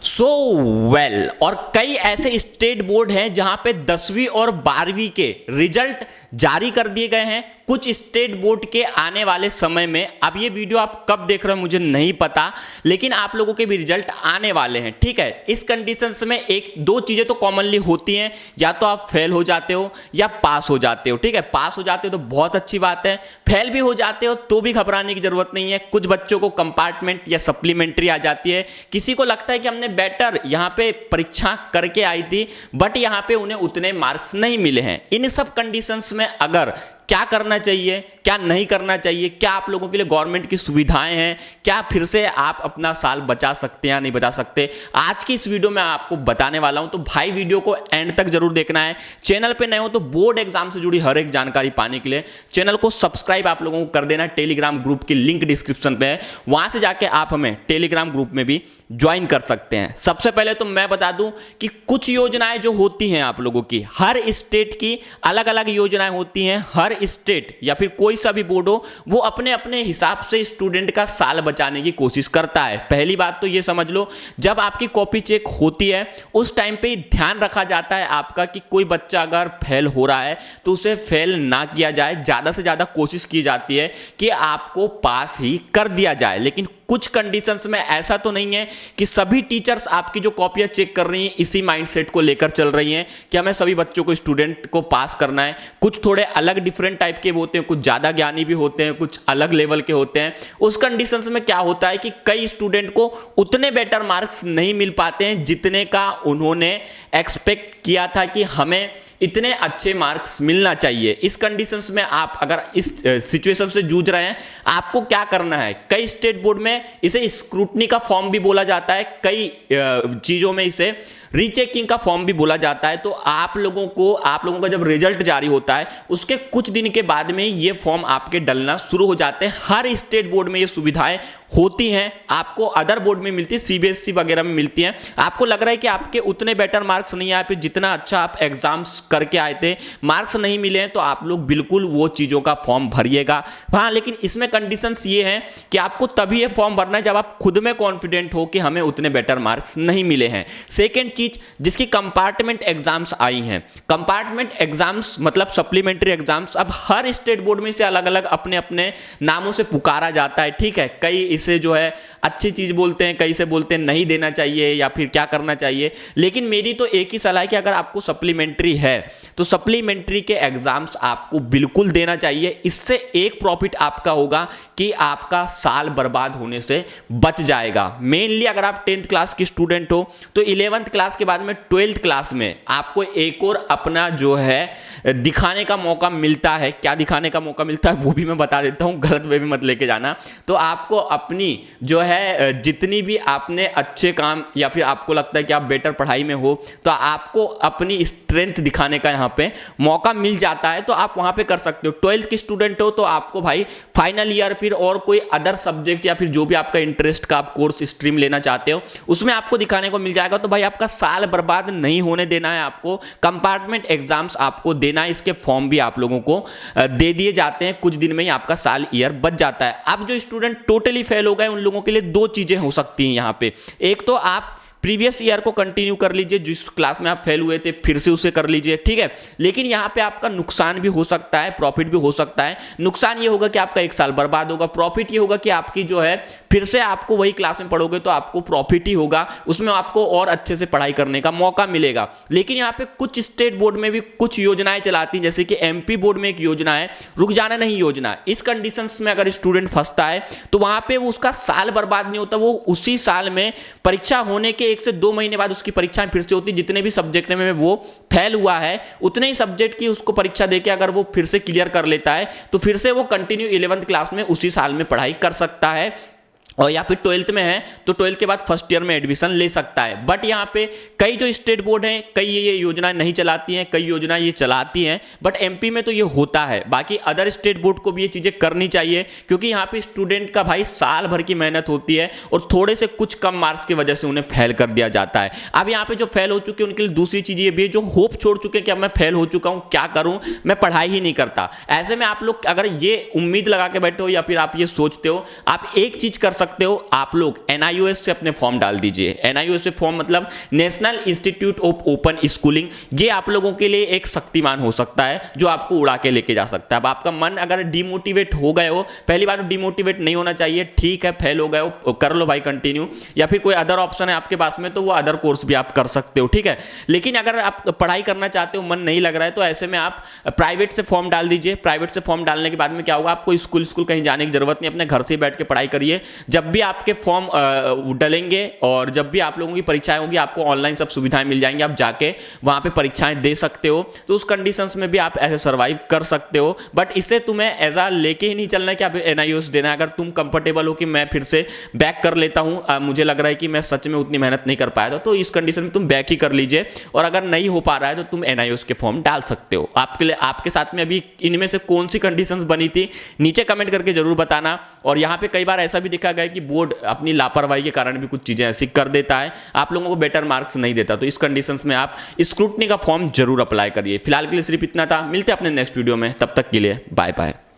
So well और कई ऐसे स्टेट बोर्ड हैं जहां पे 10वीं और 12वीं के रिजल्ट जारी कर दिए गए हैं कुछ स्टेट बोर्ड के आने वाले समय में। अब ये वीडियो आप कब देख रहे हो मुझे नहीं पता, लेकिन आप लोगों के भी रिजल्ट आने वाले हैं। ठीक है, इस कंडीशंस में एक दो चीजें तो कॉमनली होती हैं, या तो आप फेल हो जाते हो या पास हो जाते हो। ठीक है, पास हो जाते हो तो बहुत अच्छी बात है, फेल भी हो जाते हो तो भी घबराने की जरूरत नहीं है। कुछ बच्चों को कंपार्टमेंट या सप्लीमेंट्री आ जाती है, किसी को लगता है कि हमने बेटर यहाँ पे परीक्षा करके आई थी बट यहाँ पे उन्हें उतने मार्क्स नहीं मिले हैं। इन सब कंडीशंस में अगर क्या करना चाहिए, क्या नहीं करना चाहिए, क्या आप लोगों के लिए गवर्नमेंट की सुविधाएं हैं, क्या फिर से आप अपना साल बचा सकते हैं या नहीं बचा सकते, आज की इस वीडियो में आपको बताने वाला हूं। तो भाई वीडियो को एंड तक जरूर देखना है। चैनल पे नए हो तो बोर्ड एग्जाम से जुड़ी हर एक जानकारी पाने के लिए चैनल को सब्सक्राइब आप लोगों को कर देना। टेलीग्राम ग्रुप की लिंक डिस्क्रिप्शन पे है, वहां से जाके आप हमें टेलीग्राम ग्रुप में भी ज्वाइन कर सकते हैं। सबसे पहले तो मैं बता दूं कि कुछ योजनाएं जो होती हैं आप लोगों की, हर स्टेट की अलग अलग योजनाएं होती हैं। हर स्टेट या फिर कोई सा भी बोर्ड हो वो अपने अपने हिसाब से स्टूडेंट का साल बचाने की कोशिश करता है। पहली बात तो ये समझ लो, जब आपकी कॉपी चेक होती है उस टाइम पे ध्यान रखा जाता है आपका कि कोई बच्चा अगर फेल हो रहा है तो उसे फेल ना किया जाए। ज्यादा से ज्यादा कोशिश की जाती है कि आपको पास ही कर दिया जाए। लेकिन कुछ कंडीशंस में ऐसा तो नहीं है कि सभी टीचर्स आपकी जो कॉपियां चेक कर रही हैं इसी माइंडसेट को लेकर चल रही हैं कि हमें सभी बच्चों को, स्टूडेंट को पास करना है। कुछ थोड़े अलग डिफरेंट टाइप के होते हैं, कुछ ज़्यादा ज्ञानी भी होते हैं, कुछ अलग लेवल के होते हैं। उस कंडीशंस में क्या होता है कि कई स्टूडेंट को उतने बेटर मार्क्स नहीं मिल पाते हैं जितने का उन्होंने एक्सपेक्ट किया था कि हमें इतने अच्छे मार्क्स मिलना चाहिए। इस कंडीशंस में आप अगर इस सिचुएशन से जूझ रहे हैं, आपको क्या करना है, कई स्टेट बोर्ड में इसे स्क्रूटनी का फॉर्म भी बोला जाता है, कई चीज़ों में इसे रीचेकिंग का फॉर्म भी बोला जाता है। तो आप लोगों का जब रिजल्ट जारी होता है उसके कुछ दिन के बाद में ये फॉर्म आपके डलना शुरू हो जाते हैं। हर स्टेट बोर्ड में ये सुविधाएं होती हैं, आपको अदर बोर्ड में मिलती है, सीबीएसई वगैरह में मिलती हैं। आपको लग रहा है कि आपके उतने बेटर मार्क्स नहीं आए, फिर जितना अच्छा आप एग्जाम्स करके आए थे मार्क्स नहीं मिले हैं, तो आप लोग बिल्कुल वो चीज़ों का फॉर्म भरिएगा। हाँ, लेकिन इसमें कंडीशंस ये हैं कि आपको तभी ये फॉर्म भरना है जब आप खुद में कॉन्फिडेंट हो कि हमें उतने बेटर मार्क्स नहीं मिले हैं। सेकेंड चीज, जिसकी कंपार्टमेंट एग्जाम्स आई हैं, कंपार्टमेंट एग्जाम्स मतलब सप्लीमेंट्री एग्जाम्स, अब हर स्टेट बोर्ड में इसे अलग अलग अपने अपने नामों से पुकारा जाता है। ठीक है, कई इसे जो है अच्छी चीज बोलते हैं, कई से बोलते हैं नहीं देना चाहिए या फिर क्या करना चाहिए। लेकिन मेरी तो एक ही सलाह है कि अगर आपको सप्लीमेंट्री है तो सप्लीमेंट्री के एग्जाम्स आपको बिल्कुल देना चाहिए। इससे एक प्रॉफिट आपका होगा कि आपका साल बर्बाद होने से बच जाएगा। मेनली अगर आप 10th क्लास की स्टूडेंट हो तो 11th क्लास के बाद में 12th क्लास में आपको एक और अपना जो है दिखाने का मौका मिलता है। क्या दिखाने का मौका मिलता है वो भी मैं बता देता हूँ, गलत वे भी मत लेके जाना। तो आपको अपनी जो है जितनी भी आपने अच्छे काम या फिर आपको लगता है कि आप बेटर पढ़ाई में हो तो आपको अपनी स्ट्रेंथ दिखाने का यहाँ पे मौका मिल जाता है, तो आप वहाँ पे कर सकते हो। 12th की स्टूडेंट हो तो आपको भाई फाइनल ईयर फिर और कोई अदर सब्जेक्ट या फिर जो भी आपका इंटरेस्ट का आप कोर्स स्ट्रीम लेना चाहते हो उसमें आपको दिखाने को मिल जाएगा। तो भाई आपका साल बर्बाद नहीं होने देना है, आपको कंपार्टमेंट एग्जाम्स आपको देना है। इसके फॉर्म भी आप लोगों को दे दिए जाते हैं, कुछ दिन में ही आपका साल ईयर बच जाता है। अब जो स्टूडेंट टोटली फेल हो गए उन लोगों के लिए दो चीजें हो सकती हैं यहाँ पे। एक तो आप प्रीवियस ईयर को कंटिन्यू कर लीजिए, जिस क्लास में आप फेल हुए थे फिर से उसे कर लीजिए। ठीक है, लेकिन यहाँ पे आपका नुकसान भी हो सकता है, प्रॉफिट भी हो सकता है। नुकसान ये होगा कि आपका एक साल बर्बाद होगा, प्रॉफिट ये होगा कि आपकी जो है फिर से आपको वही क्लास में पढ़ोगे तो आपको प्रॉफिट ही होगा, उसमें आपको और अच्छे से पढ़ाई करने का मौका मिलेगा। लेकिन यहाँ पे कुछ स्टेट बोर्ड में भी कुछ योजनाएं चलाती हैं, जैसे कि एमपी बोर्ड में एक योजना है रुक जाना नहीं योजना। इस कंडीशंस में अगर स्टूडेंट फंसता है तो वहां पे उसका साल बर्बाद नहीं होता, वो उसी साल में परीक्षा होने के 1 से 2 महीने बाद उसकी परीक्षाएं फिर से होती। जितने भी सब्जेक्ट में वो फेल हुआ है उतने ही सब्जेक्ट की उसको परीक्षा देके अगर वो फिर से क्लियर कर लेता है तो फिर से वो कंटिन्यू 11th क्लास में उसी साल में पढ़ाई कर सकता है। और या फिर 12th में है तो 12th के बाद फर्स्ट ईयर में एडमिशन ले सकता है। बट यहाँ पे कई जो स्टेट बोर्ड हैं कई ये योजना नहीं चलाती हैं, कई योजना ये चलाती हैं, बट एमपी में तो ये होता है। बाकी अदर स्टेट बोर्ड को भी ये चीज़ें करनी चाहिए, क्योंकि यहाँ पे स्टूडेंट का भाई साल भर की मेहनत होती है और थोड़े से कुछ कम मार्क्स की वजह से उन्हें फेल कर दिया जाता है। अब यहाँ पे जो फेल हो चुके हैं उनके लिए दूसरी चीज़ ये भी है, जो होप छोड़ चुके हैं कि अब मैं फेल हो चुका हूँ, क्या करूँ, मैं पढ़ाई ही नहीं करता। ऐसे में आप लोग अगर ये उम्मीद लगा के बैठे हो या फिर आप ये सोचते हो, आप एक चीज़ कर सकते हो, आप लोग NIOS से अपने फॉर्म डाल दीजिए। NIOS से फॉर्म मतलब national institute of open schooling. ये आप लोगों के लिए एक शक्तिमान हो सकता है जो आपको उड़ा के लेके जा सकता है। अब आपका मन अगर डिमोटिवेट हो गए हो, पहली बार डिमोटिवेट नहीं होना चाहिए, ठीक है फेल हो गए हो कर लो भाई कंटिन्यू, या फिर कोई अदर ऑप्शन है आपके पास में तो वो अदर कोर्स भी आप कर सकते हो, ठीक है। लेकिन अगर आप पढ़ाई करना चाहते हो, मन नहीं लग रहा है, तो ऐसे में आप प्राइवेट से फॉर्म डाल दीजिए। प्राइवेट से फॉर्म डालने के बाद में क्या होगा, आपको स्कूल कहीं जाने की जरूरत नहीं, अपने घर से बैठ के पढ़ाई करिए। जब भी आपके फॉर्म डलेंगे और जब भी आप लोगों की परीक्षाएं होंगी, आपको ऑनलाइन सब सुविधाएं मिल जाएंगी, आप जाके वहां पे परीक्षाएं दे सकते हो। तो उस कंडीशंस में भी आप ऐसे सर्वाइव कर सकते हो। बट इससे तुम्हें ऐसा लेके ही नहीं चलना है कि आप NIOS देना है। अगर तुम कंफर्टेबल हो कि मैं फिर से बैक कर लेता हूं, मुझे लग रहा है कि मैं सच में उतनी मेहनत नहीं कर पाया था, तो इस कंडीशन में तुम बैक ही कर लीजिए। और अगर नहीं हो पा रहा है तो तुम NIOS के फॉर्म डाल सकते हो। आपके लिए आपके साथ में अभी इनमें से कौन सी कंडीशंस बनी थी नीचे कमेंट करके जरूर बताना। और यहाँ पे कई बार ऐसा भी देखा गया कि बोर्ड अपनी लापरवाही के कारण भी कुछ चीजें ऐसी कर देता है, आप लोगों को बेटर मार्क्स नहीं देता। तो इस कंडीशंस में आप स्क्रूटनी का फॉर्म जरूर अप्लाई करिए। फिलहाल के लिए सिर्फ इतना था, मिलते हैं अपने नेक्स्ट वीडियो में, तब तक के लिए बाय बाय।